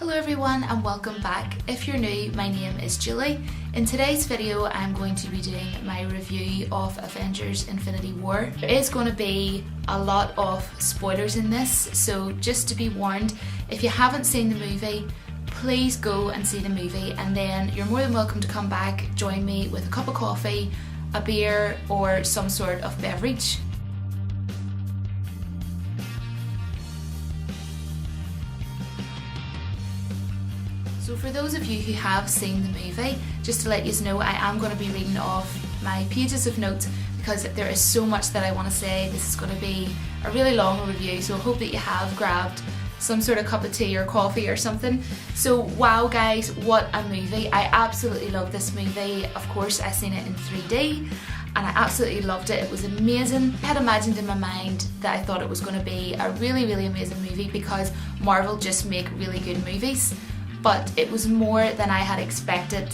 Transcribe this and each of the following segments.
Hello everyone and welcome back. If you're new, my name is Julie. In today's video I'm going to be doing my review of Avengers Infinity War. There is going to be a lot of spoilers in this, so just to be warned, if you haven't seen the movie, please go and see the movie and then you're more than welcome to come back, join me with a cup of coffee, a beer or some sort of beverage. So for those of you who have seen the movie, just to let you know, I am going to be reading off my pages of notes because there is so much that I want to say. This is going to be a really long review, so I hope that you have grabbed some sort of cup of tea or coffee or something. So wow guys, what a movie. I absolutely love this movie. Of course I seen it in 3D and I absolutely loved it. It was amazing. I had imagined in my mind that I thought it was going to be a really amazing movie because Marvel just make really good movies. But it was more than I had expected.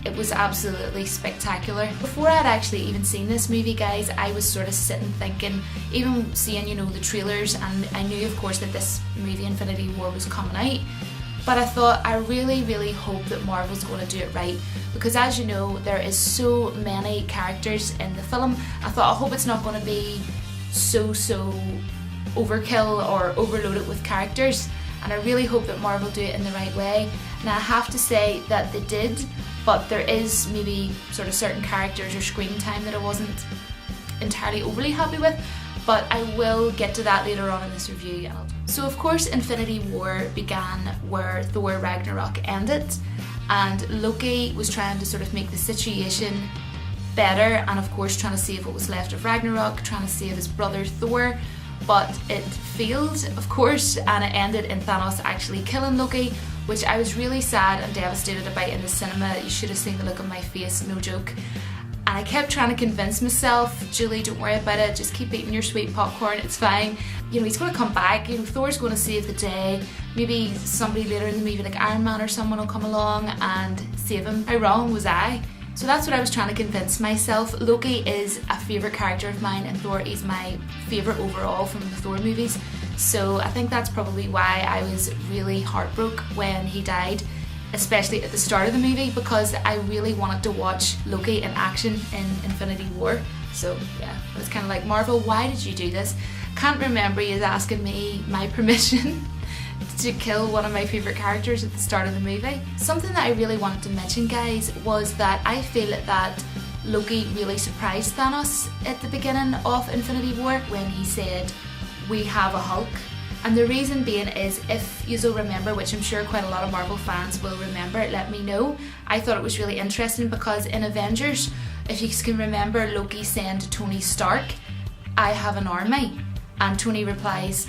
It was absolutely spectacular. Before I had actually even seen this movie, guys, I was sort of sitting thinking, even seeing, the trailers, and I knew of course that this movie Infinity War was coming out, but I thought I really hope that Marvel's going to do it right, because as you know, there is so many characters in the film. I thought I hope it's not going to be so overkill or overloaded with characters. And I really hope that Marvel do it in the right way. Now I have to say that they did, but there is maybe sort of certain characters or screen time that I wasn't entirely overly happy with, but I will get to that later on in this review. So of course Infinity War began where Thor Ragnarok ended, and Loki was trying to sort of make the situation better and of course trying to save what was left of Ragnarok, trying to save his brother Thor. But it failed, of course, and it ended in Thanos actually killing Loki, which I was really sad and devastated about in the cinema. You should have seen the look on my face, no joke. And I kept trying to convince myself, Julie, don't worry about it, just keep eating your sweet popcorn, it's fine. He's going to come back, Thor's going to save the day. Maybe somebody later in the movie, like Iron Man or someone, will come along and save him. How wrong was I? So that's what I was trying to convince myself. Loki is a favourite character of mine and Thor is my favourite overall from the Thor movies. So I think that's probably why I was really heartbroken when he died, especially at the start of the movie, because I really wanted to watch Loki in action in Infinity War. So yeah, it was kind of like, Marvel, why did you do this? Can't remember you asking me my permission to kill one of my favourite characters at the start of the movie. Something that I really wanted to mention, guys, was that I feel that Loki really surprised Thanos at the beginning of Infinity War when he said, "We have a Hulk." And the reason being is, if you'll remember, which I'm sure quite a lot of Marvel fans will remember, let me know. I thought it was really interesting because in Avengers, if you can remember, Loki saying to Tony Stark, "I have an army," and Tony replies,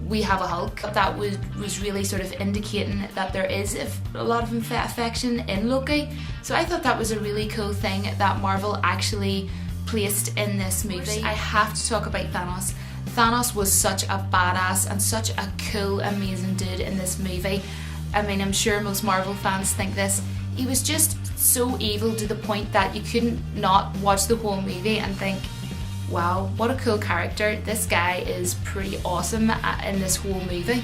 "We have a Hulk." That was really sort of indicating that there is a lot of affection in Loki. So I thought that was a really cool thing that Marvel actually placed in this movie. I have to talk about Thanos. Thanos was such a badass and such a cool, amazing dude in this movie. I mean, I'm sure most Marvel fans think this. He was just so evil to the point that you couldn't not watch the whole movie and think, wow, what a cool character. This guy is pretty awesome in this whole movie.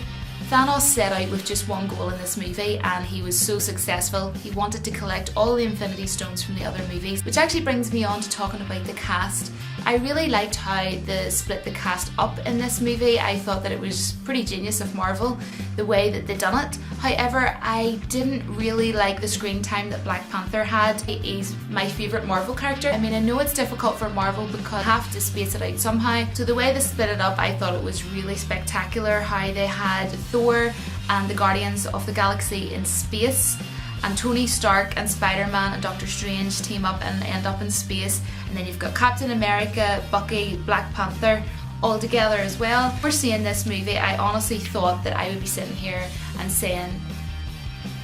Thanos set out with just one goal in this movie and he was so successful. He wanted to collect all the Infinity Stones from the other movies, which actually brings me on to talking about the cast. I really liked how they split the cast up in this movie. I thought that it was pretty genius of Marvel, the way that they done it. However, I didn't really like the screen time that Black Panther had. He's my favourite Marvel character. I mean, I know it's difficult for Marvel because I have to space it out somehow. So the way they split it up, I thought it was really spectacular, how they had Thor and the Guardians of the Galaxy in space, and Tony Stark and Spider-Man and Doctor Strange team up and end up in space, and then you've got Captain America, Bucky, Black Panther all together as well. For seeing this movie, I honestly thought that I would be sitting here and saying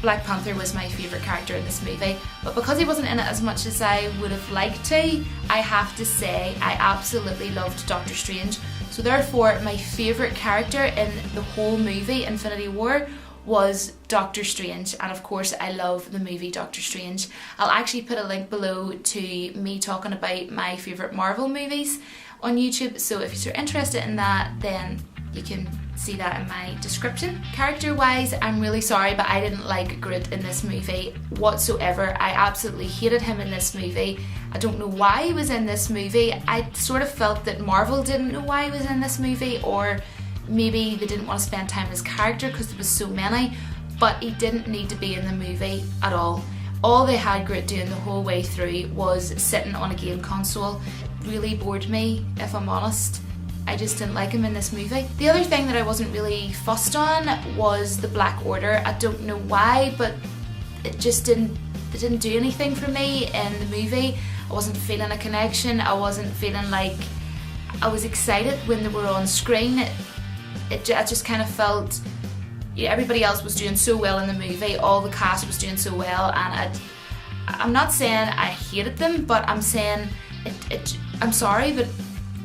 Black Panther was my favourite character in this movie, but because he wasn't in it as much as I would have liked to, I have to say I absolutely loved Doctor Strange. So therefore my favourite character in the whole movie Infinity War was Doctor Strange, and of course I love the movie Doctor Strange. I'll actually put a link below to me talking about my favourite Marvel movies on YouTube, so if you're interested in that, then You can see that in my description. Character wise, I'm really sorry, but I didn't like Groot in this movie whatsoever. I absolutely hated him in this movie. I don't know why he was in this movie. I sort of felt that Marvel didn't know why he was in this movie, or maybe they didn't want to spend time with his character because there was so many, but he didn't need to be in the movie at all. All they had Groot doing the whole way through was sitting on a game console. Really bored me, if I'm honest. I just didn't like him in this movie. The other thing that I wasn't really fussed on was the Black Order. I don't know why, but it didn't do anything for me in the movie. I wasn't feeling a connection. I wasn't feeling like I was excited when they were on screen. I just kind of felt, yeah, everybody else was doing so well in the movie. All the cast was doing so well, and I'm not saying I hated them, but I'm saying I'm sorry, but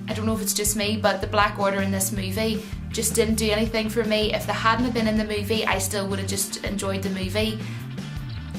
I don't know if it's just me, but the Black Order in this movie just didn't do anything for me. If they hadn't been in the movie, I still would have just enjoyed the movie.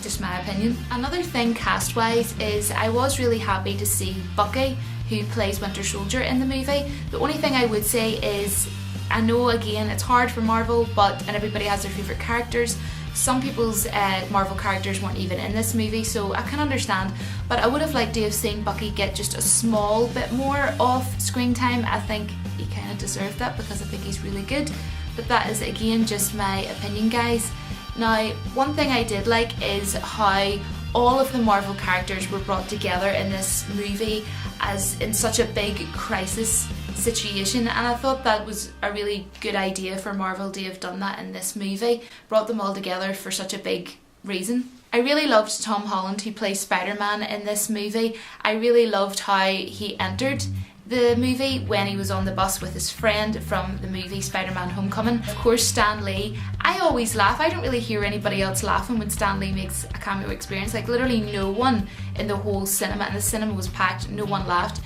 Just my opinion. Another thing cast-wise is I was really happy to see Bucky, who plays Winter Soldier, in the movie. The only thing I would say is, I know again it's hard for Marvel, and everybody has their favourite characters. Some people's Marvel characters weren't even in this movie, so I can understand, but I would have liked to have seen Bucky get just a small bit more off screen time. I think he kind of deserved that because I think he's really good, but that is again just my opinion, guys. Now, one thing I did like is how all of the Marvel characters were brought together in this movie as in such a big crisis situation, and I thought that was a really good idea for Marvel to have done that in this movie, brought them all together for such a big reason. I really loved Tom Holland, who plays Spider-Man in this movie. I really loved how he entered the movie when he was on the bus with his friend from the movie Spider-Man Homecoming. Of course, Stan Lee. I always laugh. I don't really hear anybody else laughing when Stan Lee makes a cameo experience. Like literally no one in the whole cinema, and the cinema was packed, no one laughed,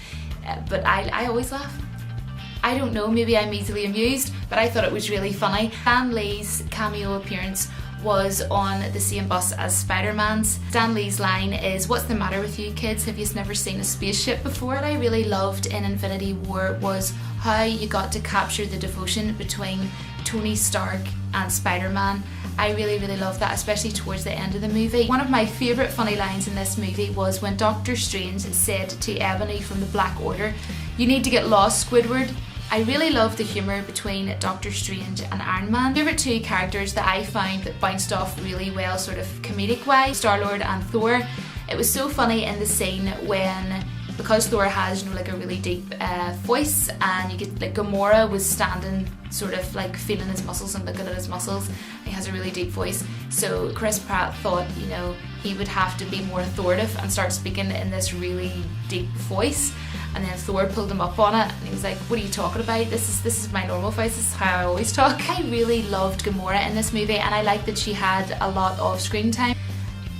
but I always laugh. I don't know, maybe I'm easily amused, but I thought it was really funny. Stan Lee's cameo appearance was on the same bus as Spider-Man's. Stan Lee's line is, "What's the matter with you kids? Have you never seen a spaceship before?" What I really loved in Infinity War was how you got to capture the devotion between Tony Stark and Spider-Man. I really loved that, especially towards the end of the movie. One of my favourite funny lines in this movie was when Doctor Strange said to Ebony from the Black Order, "You need to get lost, Squidward." I really loved the humour between Doctor Strange and Iron Man. Favourite two characters that I found that bounced off really well, sort of comedic wise, Star-Lord and Thor. It was so funny in the scene when, because Thor has, you know, like a really deep voice, and you get like Gamora was standing sort of like feeling his muscles and looking at his muscles. He has a really deep voice, so Chris Pratt thought, you know, he would have to be more authoritative and start speaking in this really deep voice. And then Thor pulled him up on it, and he was like, "What are you talking about? This is my normal voice. This is how I always talk." I really loved Gamora in this movie, and I liked that she had a lot of screen time.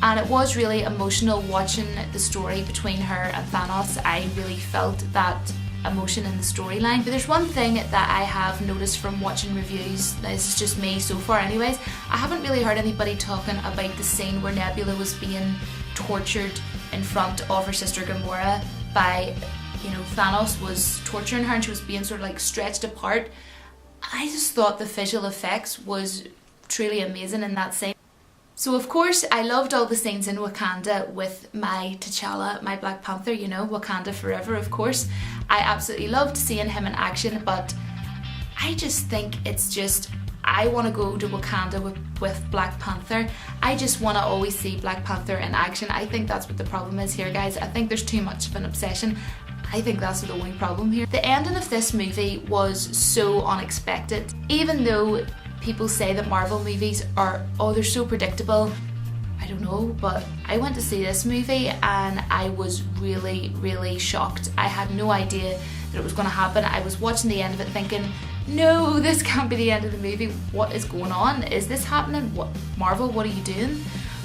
And it was really emotional watching the story between her and Thanos. I really felt that emotion in the storyline. But there's one thing that I have noticed from watching reviews, this is just me so far anyways, I haven't really heard anybody talking about the scene where Nebula was being tortured in front of her sister Gamora by, you know, Thanos was torturing her and she was being sort of like stretched apart. I just thought the visual effects was truly amazing in that scene. So of course I loved all the scenes in Wakanda with my T'Challa, my Black Panther, you know, Wakanda forever of course. I absolutely loved seeing him in action, but I just think it's just, I want to go to Wakanda with Black Panther. I just want to always see Black Panther in action. I think that's what the problem is here, guys. I think there's too much of an obsession. I think that's the only problem here. The ending of this movie was so unexpected. Even though people say that Marvel movies are, oh, they're so predictable, I don't know, but I went to see this movie and I was really shocked. I had no idea that it was going to happen. I was watching the end of it thinking, no, this can't be the end of the movie. What is going on? Is this happening? What, Marvel, what are you doing?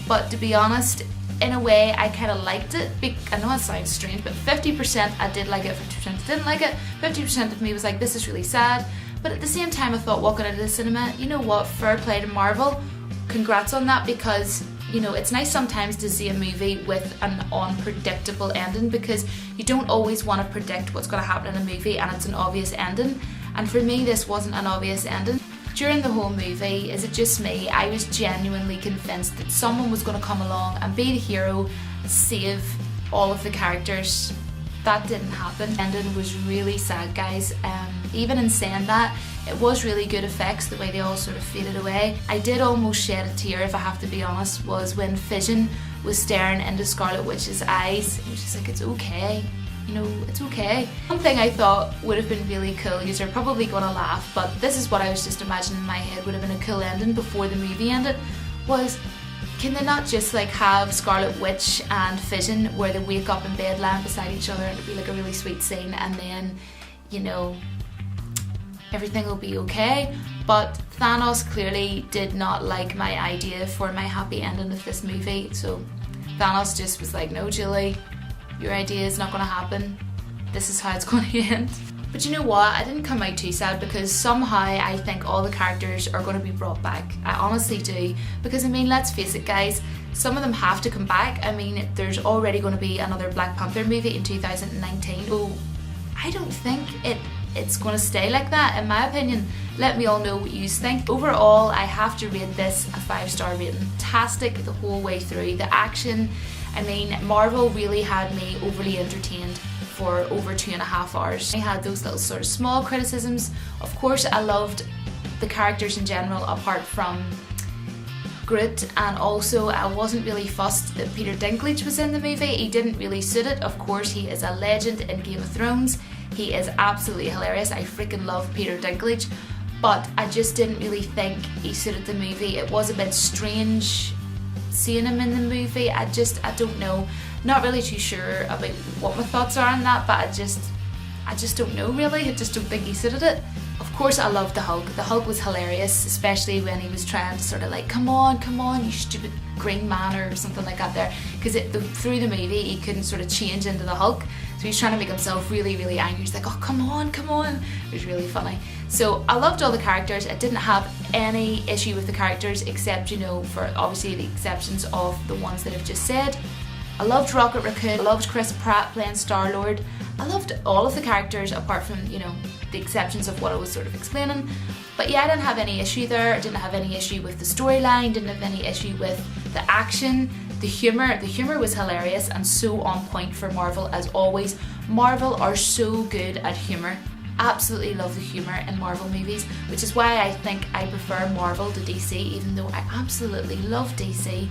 But to be honest, in a way, I kind of liked it. I know it sounds strange, but 50% I did like it, 50% I didn't like it. 50% of me was like, this is really sad. But at the same time, I thought, walking into the cinema, you know what, fair play to Marvel. Congrats on that, because, you know, it's nice sometimes to see a movie with an unpredictable ending, because you don't always want to predict what's going to happen in a movie and it's an obvious ending. and for me this wasn't an obvious ending. During the whole movie, is it just me, I was genuinely convinced that someone was going to come along and be the hero, save all of the characters. That didn't happen. The ending was really sad, guys. Even in saying that, it was really good effects, the way they all sort of faded away. I did almost shed a tear, if I have to be honest, was when Vision was staring into Scarlet Witch's eyes. It was just like, it's okay. You know, it's okay. One thing I thought would have been really cool, you're probably gonna laugh, but this is what I was just imagining in my head would have been a cool ending before the movie ended, was can they not just like have Scarlet Witch and Vision where they wake up in bed lying beside each other and it'd be like a really sweet scene, and then, you know, everything will be okay. But Thanos clearly did not like my idea for my happy ending of this movie, so Thanos just was like, no Julie, your idea is not going to happen, this is how it's going to end. But you know what, I didn't come out too sad, because somehow I think all the characters are going to be brought back. I honestly do, because I mean, let's face it guys, some of them have to come back. I mean, there's already going to be another Black Panther movie in 2019, so I don't think it's going to stay like that, in my opinion. Let me all know what you think. Overall, I have to rate this a 5-star rating. Fantastic the whole way through. The action, I mean, Marvel really had me overly entertained for over 2.5 hours. I had those little sort of small criticisms. Of course, I loved the characters in general apart from Groot, and also I wasn't really fussed that Peter Dinklage was in the movie. He didn't really suit it. Of course, he is a legend in Game of Thrones. He is absolutely hilarious. I freaking love Peter Dinklage, but I just didn't really think he suited the movie. It was a bit strange seeing him in the movie. I don't know. Not really too sure about what my thoughts are on that, but I just don't know really. I just don't think he suited it. Of course, I loved the Hulk. The Hulk was hilarious, especially when he was trying to sort of like, come on, you stupid green man or something like that there. Because through the movie, he couldn't sort of change into the Hulk. So he's trying to make himself really, really angry. He's like, oh, come on. It was really funny. So I loved all the characters. I didn't have any issue with the characters except, you know, for obviously the exceptions of the ones that I've just said. I loved Rocket Raccoon. I loved Chris Pratt playing Star-Lord. I loved all of the characters apart from, you know, the exceptions of what I was sort of explaining. But yeah, I didn't have any issue there. I didn't have any issue with the storyline, didn't have any issue with the action, the humour. The humour was hilarious and so on point for Marvel as always. Marvel are so good at humour. Absolutely love the humour in Marvel movies, which is why I think I prefer Marvel to DC, even though I absolutely love DC.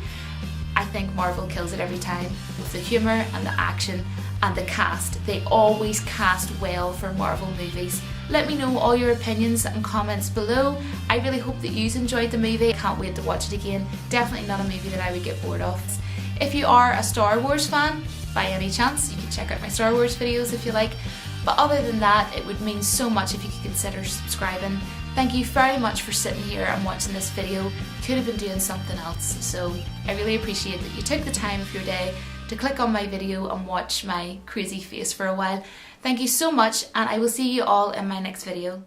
I think Marvel kills it every time with the humour and the action and the cast. They always cast well for Marvel movies. Let me know all your opinions and comments below. I really hope that you enjoyed the movie. I can't wait to watch it again. Definitely not a movie that I would get bored of. If you are a Star Wars fan, by any chance, you can check out my Star Wars videos if you like. But other than that, it would mean so much if you could consider subscribing. Thank you very much for sitting here and watching this video. You could have been doing something else, so I really appreciate that you took the time of your day to click on my video and watch my crazy face for a while. Thank you so much, and I will see you all in my next video.